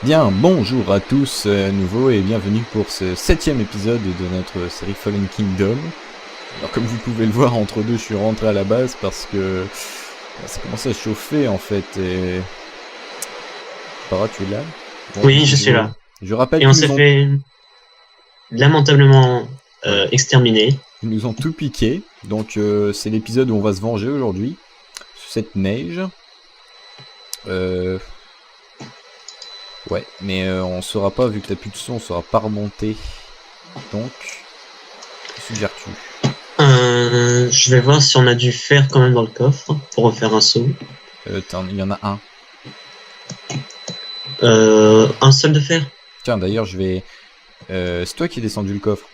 Bien, bonjour à tous à nouveau et bienvenue pour ce 7e épisode de notre série Fallen Kingdom. Alors comme vous pouvez le voir, entre deux je suis rentré à la base parce que ça commençait à chauffer en fait et... Para, tu es là? Bon, Oui, je suis là. Je rappelle Et on qu'ils s'est nous ont... fait lamentablement Ouais. exterminer. Ils nous ont tout piqué, donc c'est l'épisode où on va se venger aujourd'hui, sous cette neige. Ouais, mais on saura pas, vu que t'as plus de son, on saura pas remonter. Donc, que suggères-tu? Je vais voir si on a du fer quand même dans le coffre pour refaire un saut. Il y en a un. Un seul de fer. Tiens, d'ailleurs, je vais... c'est toi qui as descendu le coffre.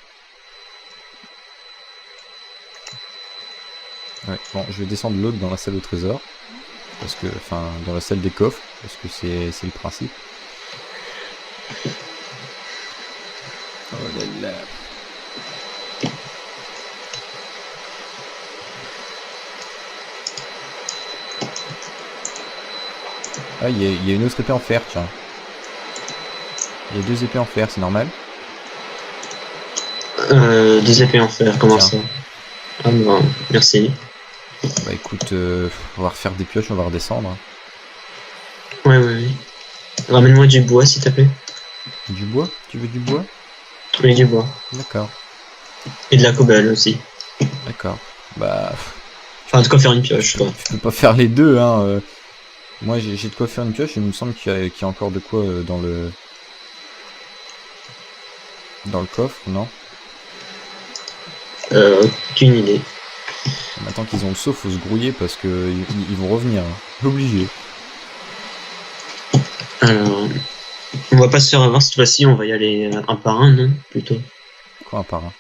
Ouais, bon, je vais descendre l'autre dans la salle au trésor. Parce que... Enfin, dans la salle des coffres. Parce que c'est le principe. Oh là là. Ah, il y a une autre épée en fer, tiens. Il y a 2 épées en fer, c'est normal? 2 épées en fer, comment Tiens. ça? Ah bon, merci. Bah écoute, on va refaire des pioches, on va redescendre. Hein. Ouais. Ramène-moi du bois s'il te plaît. Du bois? Tu veux du bois? Oui, du bois. D'accord. Et de la cobble aussi. D'accord. Bah... Enfin, de quoi faire une pioche, quoi. Tu peux pas faire les deux, hein. Moi, j'ai de quoi faire une pioche, et il me semble qu'il y a encore de quoi dans le coffre, non? Aucune idée. Maintenant qu'ils ont le saut, faut se grouiller parce que ils vont revenir. Hein. Obligé. Alors, on va pas se faire avoir cette fois-ci, on va y aller un par un, non? Plutôt. Quoi, un par un?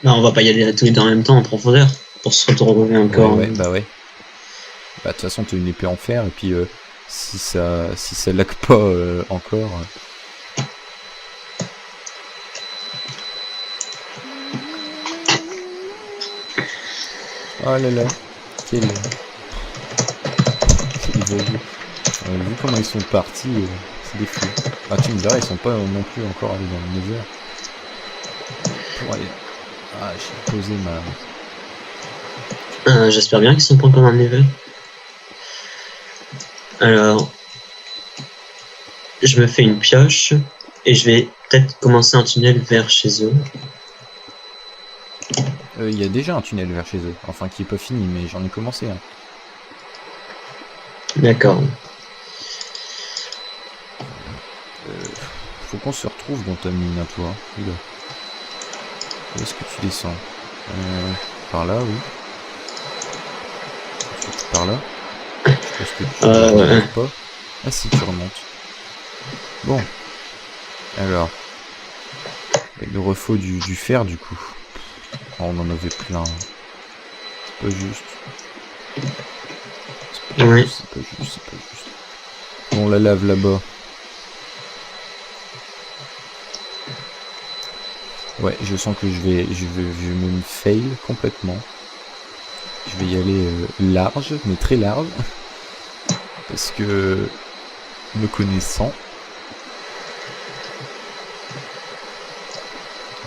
Bah, on va pas y aller à tous les deux en même temps en profondeur pour se retrouver encore. Ouais. Bah, de toute façon, t'as une épée en fer, et puis si ça lag pas encore... Oh là là, quel... vu comment ils sont partis, c'est des fous. Ah, tu me diras, ils sont pas non plus encore allés dans le Nether. Pour aller... Ah, j'ai posé ma... J'espère bien qu'ils sont pas encore dans le level. Alors, je me fais une pioche et je vais peut-être commencer un tunnel vers chez eux. Il y a déjà un tunnel vers chez eux, enfin qui est pas fini, mais j'en ai commencé un. D'accord. Faut qu'on se retrouve dans ta mine à toi. Oula. Où est-ce que tu descends? Par là, oui. Ensuite, par là. Je pense que tu remontes pas. Ah si, tu remontes. Bon. Alors. Il nous refaut du fer, du coup. Oh, on en avait plein. C'est pas juste. C'est pas juste. Bon, la lave là-bas. Ouais, je sens que je vais me fail complètement. Je vais y aller large, mais très large. Parce que, me connaissant...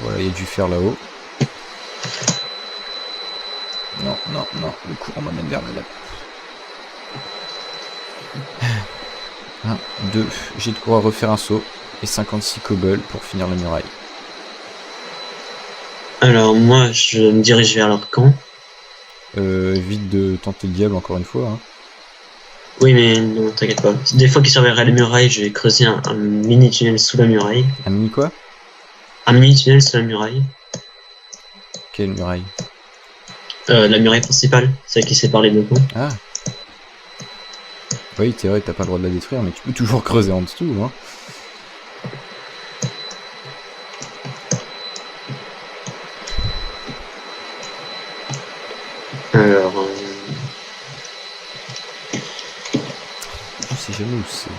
Voilà, il y a du fer là-haut. Non, le courant m'amène vers la lave. 1, 2, j'ai de quoi refaire un saut. Et 56 cobble pour finir la muraille. Alors moi, je me dirige vers leur camp. Évite de tenter le diable encore une fois. Hein. Oui, mais non, t'inquiète pas. Des fois qu'ils surveilleraient les murailles, je vais creuser un mini tunnel sous la muraille. Un mini quoi? Un mini tunnel sous la muraille. Quelle muraille? La muraille principale, celle qui sépare les deux camps. Ah. Oui, c'est vrai, t'as pas le droit de la détruire, mais tu peux toujours creuser en dessous. Hein. Alors... Je sais jamais où c'est.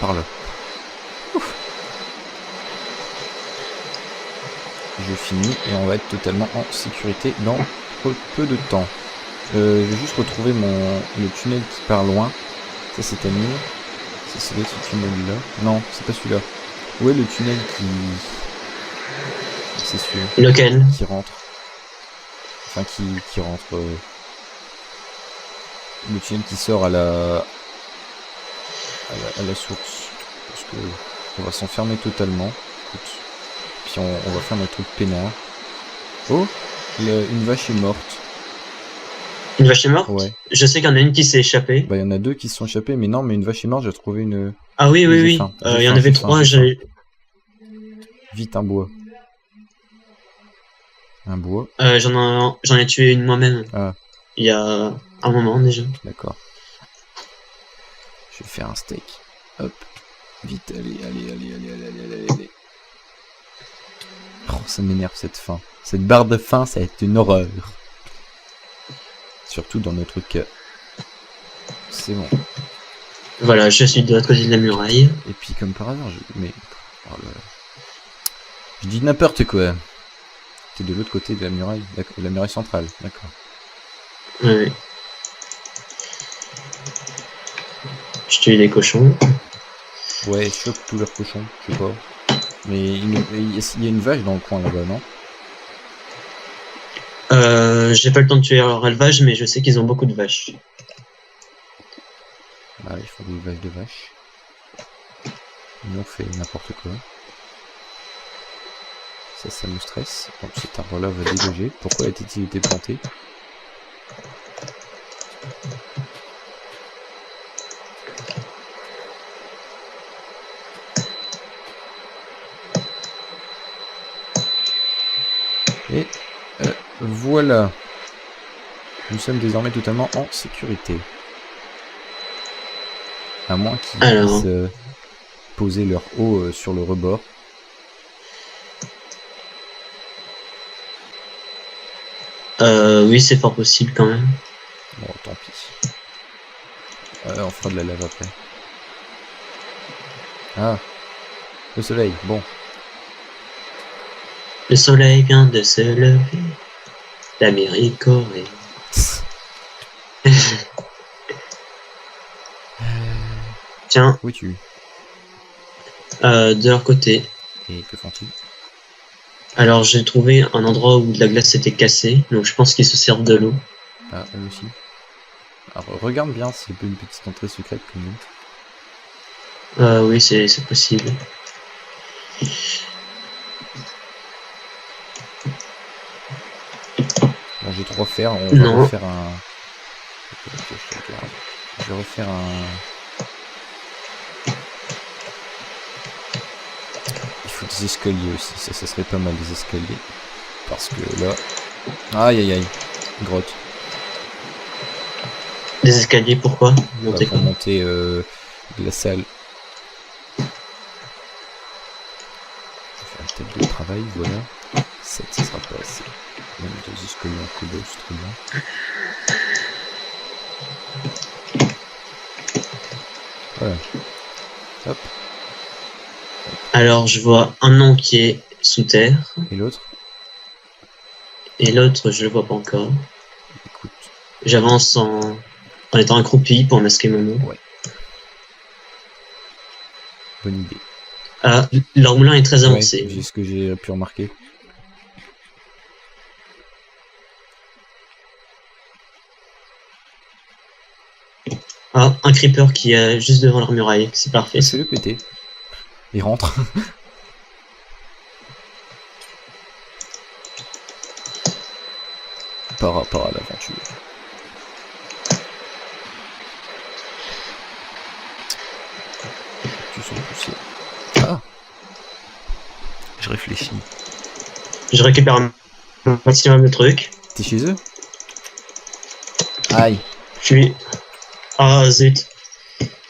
Par là. Ouf. Je finis et on va être totalement en sécurité dans peu de temps. Je vais juste retrouver le tunnel qui part loin. Ça c'est terminé. C'est ce tunnel là. Non, c'est pas celui-là. Où est le tunnel qui... C'est celui-là. Lequel? Qui rentre. Enfin qui rentre... Le tunnel qui sort à la source. Parce que on va s'enfermer totalement. Écoute. Puis on va faire notre truc peinard. Oh, une vache est morte. Une vache est morte? Ouais. Je sais qu'il y en a une qui s'est échappée. Bah il y en a deux qui se sont échappés, mais non, mais une vache est morte, j'ai trouvé une... Ah oui, oui, J'ai oui. faim. Il y en avait trois, j'ai... Vite un bois. Un bois. J'en ai tué une moi-même. Ah. Il y a un moment déjà. D'accord. Je vais faire un steak. Hop. Vite, allez. Oh, ça m'énerve cette fin. Cette barre de fin, ça va être une horreur. Surtout dans notre cas. C'est bon. Voilà, je suis de l'autre côté de la muraille. Et puis comme par hasard, je dis n'importe quoi. T'es de l'autre côté de la muraille, la muraille centrale, d'accord. Oui. Je tue les cochons. Ouais, chope tous leurs cochons, je sais pas. Mais il y a une vache dans le coin là-bas, non? J'ai pas le temps de tuer leur élevage, mais je sais qu'ils ont beaucoup de vaches. Bah, il faut des vaches de vaches. Nous on fait n'importe quoi. Ça me stresse. Donc cet arbre-là va dégager. Pourquoi a-t-il été planté? Et voilà. Nous sommes désormais totalement en sécurité. À moins qu'ils puissent poser leur eau sur le rebord. Oui, c'est fort possible quand même. Bon, tant pis. On fera de la lave après. Ah, le soleil, bon. Le soleil vient de se lever. L'Amérique aurait. Tiens. Où es-tu? De leur côté. Et que font-ils? Alors j'ai trouvé un endroit où la glace s'était cassée, donc je pense qu'ils se servent de l'eau. Ah, eux aussi. Alors regarde bien s'il y a une petite entrée secrète comme nous. Oui, c'est possible. Bon, j'ai 3 fers, on va refaire un... Je vais refaire un... Il faut des escaliers aussi, ça serait pas mal des escaliers. Parce que là... Aïe aïe aïe, grotte. Des escaliers, pourquoi? Monter pour monter la salle. Je vais faire une table de travail, voilà. 7, ça sera pas assez. Même 2 escaliers en colosse, très bien. Voilà. Hop. Alors je vois un nom qui est sous terre. Et l'autre? Et l'autre, je le vois pas encore. Écoute. J'avance en étant accroupi pour masquer mon nom. Ouais. Bonne idée. Ah, leur moulin est très avancé. Ouais, c'est ce que j'ai pu remarquer. Ah, un creeper qui est juste devant leur muraille, c'est parfait. C'est le péter. Il rentre. Par rapport à l'aventure. Tu sens pousser. Ah. Je réfléchis. Je récupère un maximum de trucs. T'es chez eux? Aïe. Je suis... Ah zut.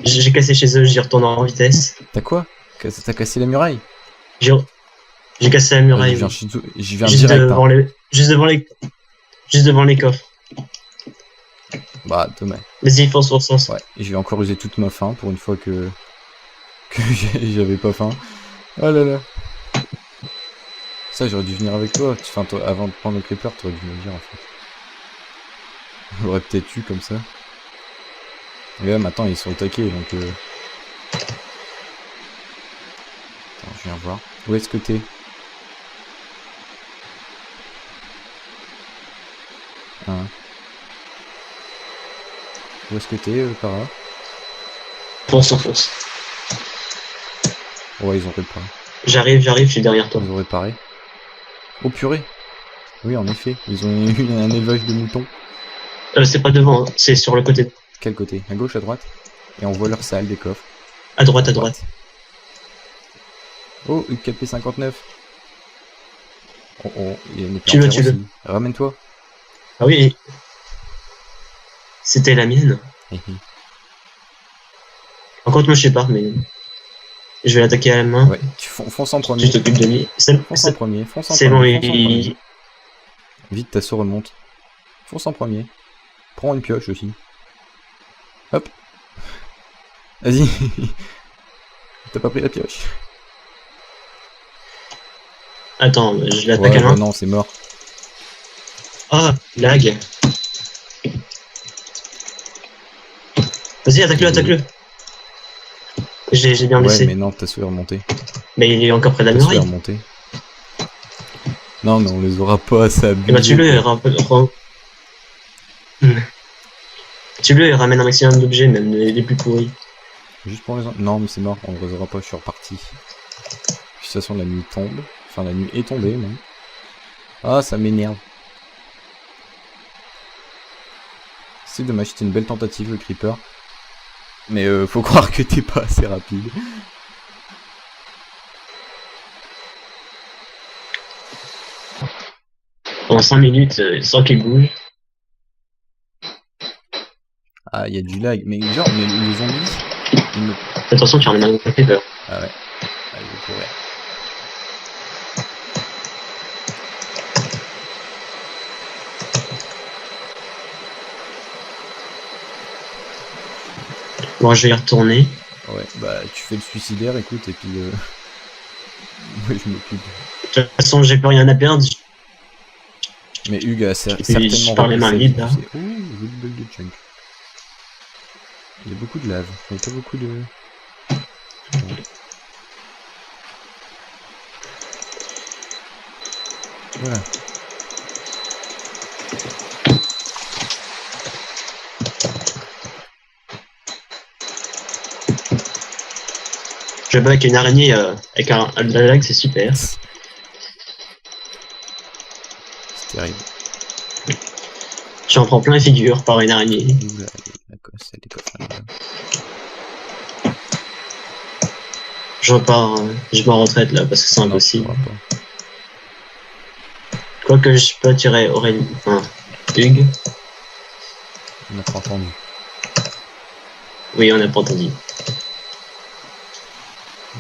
J'ai cassé chez eux, j'y retourne en vitesse. T'as quoi? T'as cassé la muraille? J'ai cassé la muraille. J'y viens direct. Juste devant les coffres. Bah, dommage. Vas-y, fonce sur sens. Ouais, et je vais encore user toute ma faim pour une fois que j'avais pas faim. Oh là là. Ça, j'aurais dû venir avec toi. Enfin, toi, avant de prendre le creeper, t'aurais dû me le dire en fait. On l'aurait peut-être eu comme ça. Et là, maintenant, ils sont au taquet, donc... Attends, je viens voir. Où est-ce que t'es? Hein. Où est-ce que t'es, par là? Fonce en fonce. Ouais, ils ont réparé. J'arrive, je suis derrière toi. Ils ont réparé. Oh purée! Oui, en effet, ils ont eu un élevage de moutons. C'est pas devant, hein, c'est sur le côté. Quel côté? À gauche, à droite? Et on voit leur salle, des coffres. À droite, à droite. Oh, UKP 59. Oh, oh, il y a une Tue-le, plantière tue-le. aussi. Ramène-toi. Ah oui, c'était la mienne. Par contre, moi je sais pas, mais je vais l'attaquer à la main. Ouais, tu fonce en premier. Tu t'occupes de lui. Fonce en premier, fonce en C'est premier. bon, Fonce en premier. Vite, ta sauce remonte. Fonce en premier. Prends une pioche aussi. Hop. Vas-y. T'as pas pris la pioche. Attends, je l'attaque Ouais, à la main. non, c'est mort. Ah, lag. Vas-y, attaque-le, attaque-le. J'ai bien Ouais, laissé. mais non, ta sauce est remontée. Mais il est encore près de la Ta sauce est muraille. remontée. Non, mais on les aura pas, ça Et bah tue-le tue-le et ramène un maximum d'objets, même les plus pourris. Juste pour les... Non, mais c'est mort, on les aura pas, je suis reparti. Puis, de toute façon, la nuit tombe. Enfin, la nuit est tombée, même. Ah, ça m'énerve. C'est dommage, c'était une belle tentative, le creeper. Mais faut croire que t'es pas assez rapide. Pendant 5 minutes, sans qu'il bouge. Ah, il y a du lag. Mais genre, mais les zombies... ils me... Attention, tu ramènes un creeper. Ah ouais. Ah, il est courir. Bon, je vais y retourner. Ouais, bah tu fais le suicidaire, écoute, et puis... Moi, je m'occupe. De toute façon, j'ai plus rien à perdre. Mais Hugues a je certainement parle les mains repris sa vides, vie, là. tu sais. Ouh, joli bug de chunk. Il y a beaucoup de lave, il n'y a pas beaucoup de... Bon. Voilà. Je vais avec une araignée avec de la lag, c'est super. C'est terrible. J'en prends plein les figures par une araignée. Oula, la cosse, elle est coffre là. Je repars, je m'en retraite là parce que c'est impossible. Non, Quoique je peux attirer Aurélie, enfin, Hugues. on n'a pas entendu. Oui, on n'a pas entendu.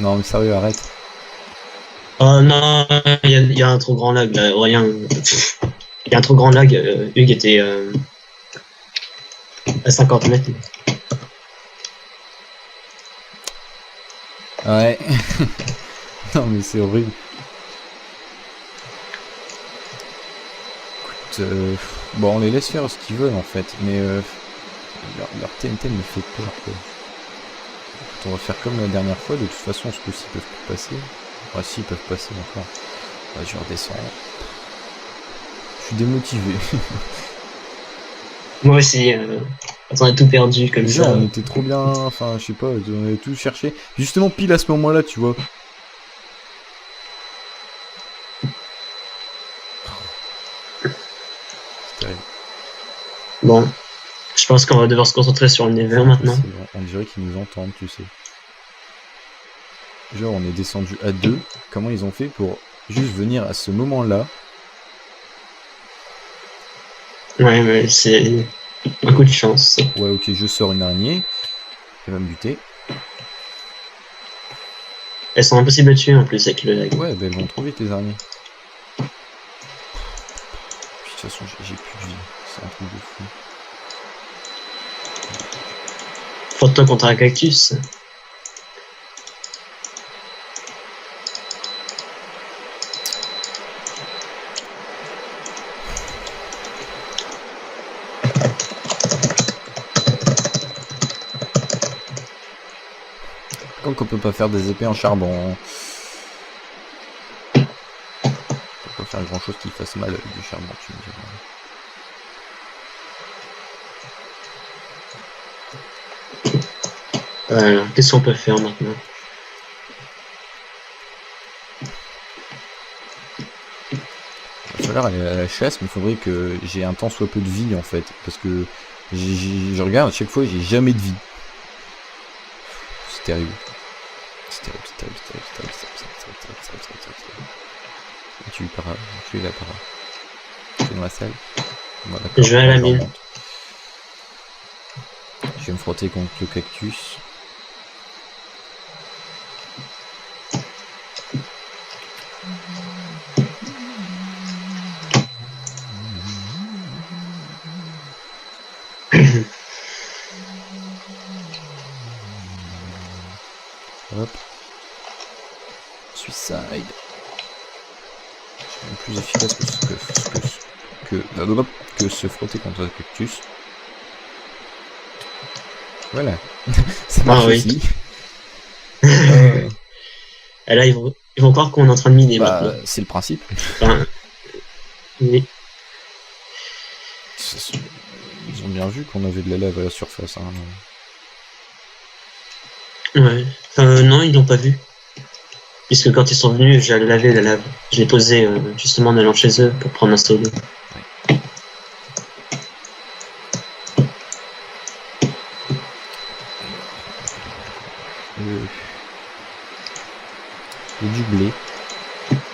Non, mais sérieux, arrête. Oh non, il y a un trop grand lag là, Aurélien. Il y a un trop grand lag. Hugues était à 50 mètres. Ouais. Non, mais c'est horrible. Écoute, bon, on les laisse faire ce qu'ils veulent en fait, mais leur TNT me fait peur quoi. Écoute, on va faire comme la dernière fois, de toute façon, ce coup-ci ils peuvent plus passer. Ah si, ils peuvent passer encore. Ouais, je redescends. Je suis démotivé. Moi aussi, on a tout perdu comme Déjà, ça. on était trop bien, enfin, je sais pas, on avait tout cherché. Justement, pile à ce moment-là, tu vois. C'est terrible. Bon, je pense qu'on va devoir se concentrer sur le Nether maintenant. C'est bon, on dirait qu'ils nous entendent, tu sais. Genre, on est descendu à 2. Comment ils ont fait pour juste venir à ce moment-là? Ouais, mais c'est un coup de chance. Ouais, ok, je sors une araignée. Elle va me buter. Elles sont impossibles à tuer en plus avec le lag. Ouais, bah elles vont trop vite les araignées. Puis, de toute façon, j'ai plus de vie. C'est un truc de fou. Frotte-toi contre un cactus. Comme qu'on peut pas faire des épées en charbon. On peut pas faire grand chose qui fasse mal avec du charbon, tu me diras. Alors, qu'est-ce qu'on peut faire maintenant? Il va falloir aller à la chasse, mais il faudrait que j'ai un tant soit peu de vie en fait. Parce que je regarde à chaque fois, j'ai jamais de vie. C'est terrible. C'est terrible, c'est terrible, c'est terrible, c'est terrible, c'est terrible, c'est terrible, c'est terrible, c'est terrible. Tu es para, tu es là para. Tu es dans la salle. Bon, Je vais à la mine. Je vais me frotter contre le cactus. Hop. Suicide. C'est même plus efficace que se frotter contre un cactus. Voilà. Ça marche aussi. Et là, ils vont croire qu'on est en train de miner maintenant. C'est le principe. Enfin, oui. Ils ont bien vu qu'on avait de la lave à la surface. Hein. Ouais. Non, ils l'ont pas vu. Puisque quand ils sont venus, j'ai lavé la lave. Je l'ai posé justement en allant chez eux pour prendre un solo. Ouais. Du blé.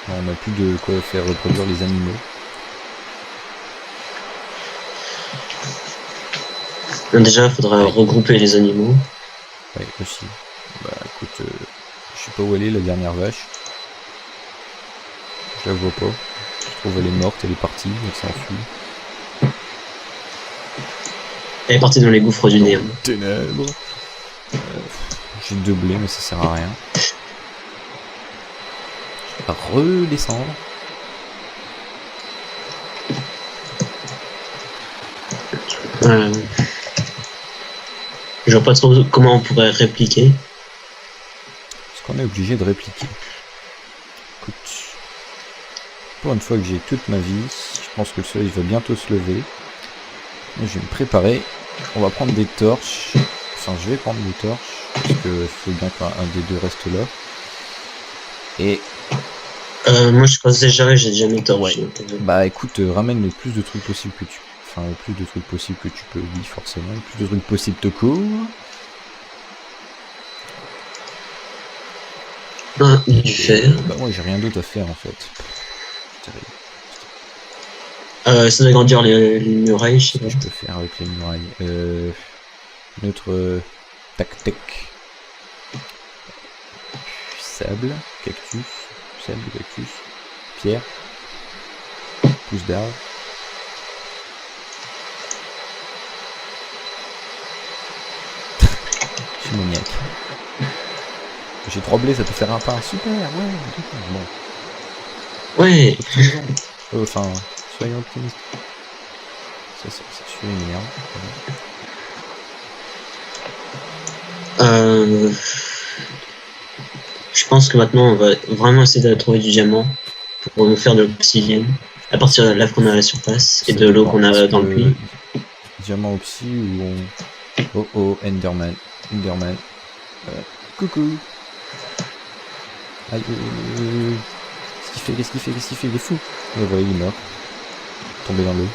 On n'a plus de quoi faire reproduire les animaux. Déjà, il faudra regrouper les animaux. Ouais, aussi. Bah écoute, je sais pas où elle est la dernière vache. Je la vois pas. Je trouve elle est morte, elle est partie, elle s'enfuit. Elle est partie dans les gouffres du néant. Ténèbres. J'ai 2 blés mais ça sert à rien. Je vais redescendre. Je vois pas trop comment on pourrait répliquer. Parce qu'on est obligé de répliquer. Écoute, pour une fois que j'ai toute ma vie, je pense que le soleil va bientôt se lever. Je vais me préparer. On va prendre des torches. Enfin, je vais prendre des torches. Parce qu'il faut bien qu'un des deux reste là. Et... moi je pense déjà, j'ai déjà mis torches. Ouais. Bah écoute, ramène le plus de trucs possible que tu... Enfin, le plus de trucs possible que tu peux, oui, forcément. Le plus de trucs possible te court. Du fer. Bah moi j'ai rien d'autre à faire en fait. Ça doit agrandir les murailles, je sais pas. Je peux faire avec les murailles. Notre tac-tac. Sable, cactus, sable, cactus, pierre, pousse d'arbre. Je suis maniaque. J'ai 3 blés, ça peut faire un pain. Super, ouais, bon. Ouais. Enfin, soyons optimistes. Ça suit une merde. Je pense que maintenant on va vraiment essayer de trouver du diamant pour nous faire de l'obsidienne à partir de la lave qu'on a à la surface et de l'eau qu'on a dans le puits. Diamant opsi ou on... Oh, Enderman. Enderman. Coucou. Aïe, qu'est-ce qu'il fait, il est fou. Et voilà, il est mort. Tombé dans l'eau.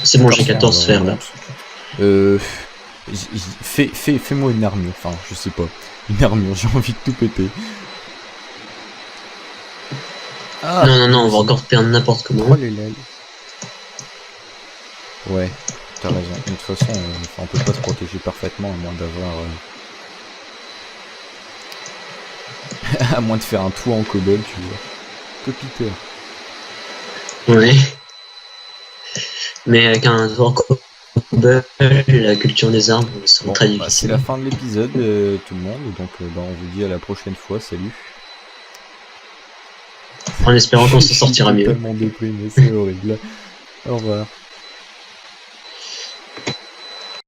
C'est bon, j'ai 14 sphères là. Fais-moi une armure, enfin, je sais pas. Une armure, j'ai envie de tout péter. Ah, non, on va encore perdre n'importe comment. Oh les lèvres. Ouais, t'as raison. De toute façon, on peut pas se protéger parfaitement à moins d'avoir... à moins de faire un toit en cobble, tu vois. Copiteur. Ouais. Mais avec un toit en Bubble, la culture des arbres sont Bon, très c'est difficiles. la fin de l'épisode, tout le monde. Donc, on vous dit à la prochaine fois. Salut. En espérant qu'on s'en sortira Je suis mieux. totalement déprimé, c'est horrible. Au revoir.